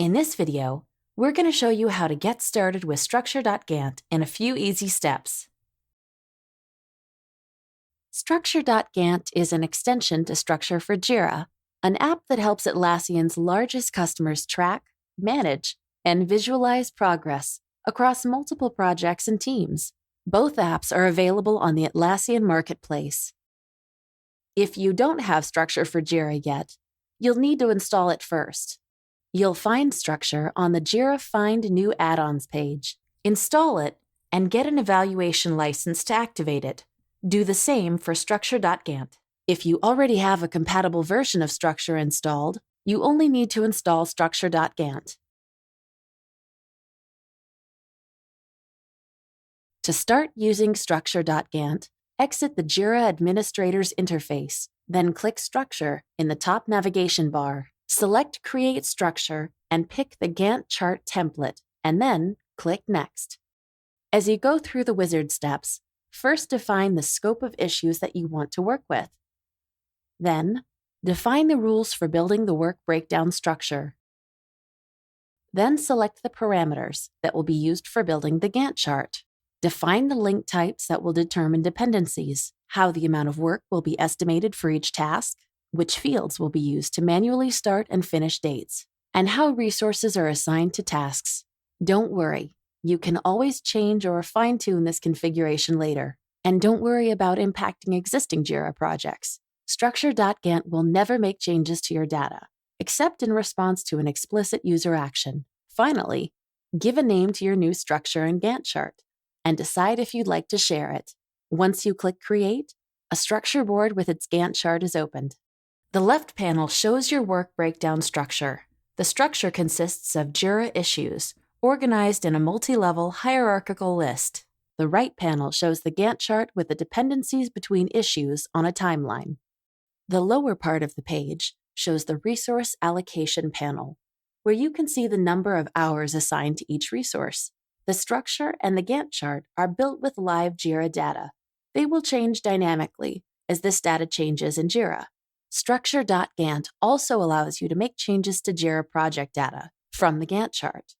In this video, we're going to show you how to get started with Structure.Gantt in a few easy steps. Structure.Gantt is an extension to Structure for Jira, an app that helps Atlassian's largest customers track, manage, and visualize progress across multiple projects and teams. Both apps are available on the Atlassian marketplace. If you don't have Structure for Jira yet, you'll need to install it first. You'll find Structure on the Jira Find New Add-ons page. Install it and get an evaluation license to activate it. Do the same for Structure.Gantt. If you already have a compatible version of Structure installed, you only need to install Structure.Gantt. To start using Structure.Gantt, exit the Jira Administrator's interface, then click Structure in the top navigation bar. Select Create Structure and pick the Gantt chart template, and then click Next. As you go through the wizard steps, first define the scope of issues that you want to work with. Then, define the rules for building the work breakdown structure. Then select the parameters that will be used for building the Gantt chart. Define the link types that will determine dependencies, how the amount of work will be estimated for each task, which fields will be used to manually start and finish dates, and how resources are assigned to tasks. Don't worry, you can always change or fine-tune this configuration later. And don't worry about impacting existing Jira projects. Structure.Gantt will never make changes to your data, except in response to an explicit user action. Finally, give a name to your new structure and Gantt chart, and decide if you'd like to share it. Once you click Create, a structure board with its Gantt chart is opened. The left panel shows your work breakdown structure. The structure consists of Jira issues, organized in a multi-level hierarchical list. The right panel shows the Gantt chart with the dependencies between issues on a timeline. The lower part of the page shows the resource allocation panel, where you can see the number of hours assigned to each resource. The structure and the Gantt chart are built with live Jira data. They will change dynamically as this data changes in Jira. Structure.Gantt also allows you to make changes to Jira project data from the Gantt chart.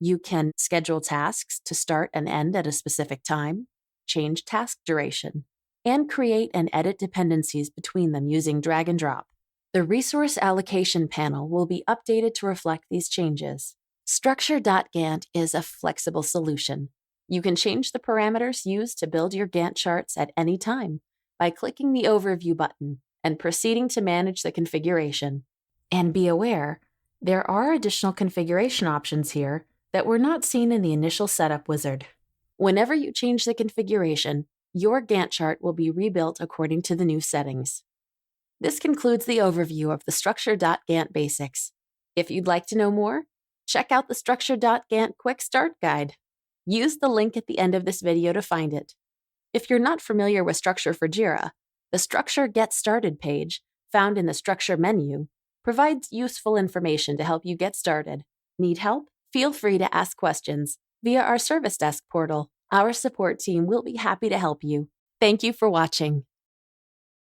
You can schedule tasks to start and end at a specific time, change task duration, and create and edit dependencies between them using drag and drop. The resource allocation panel will be updated to reflect these changes. Structure.Gantt is a flexible solution. You can change the parameters used to build your Gantt charts at any time by clicking the Overview button and proceeding to manage the configuration. And be aware, there are additional configuration options here that were not seen in the initial setup wizard. Whenever you change the configuration, your Gantt chart will be rebuilt according to the new settings. This concludes the overview of the Structure.Gantt basics. If you'd like to know more, check out the Structure.Gantt Quick Start Guide. Use the link at the end of this video to find it. If you're not familiar with Structure for Jira, the Structure Get Started page, found in the Structure menu, provides useful information to help you get started. Need help? Feel free to ask questions via our service desk portal. Our support team will be happy to help you. Thank you for watching.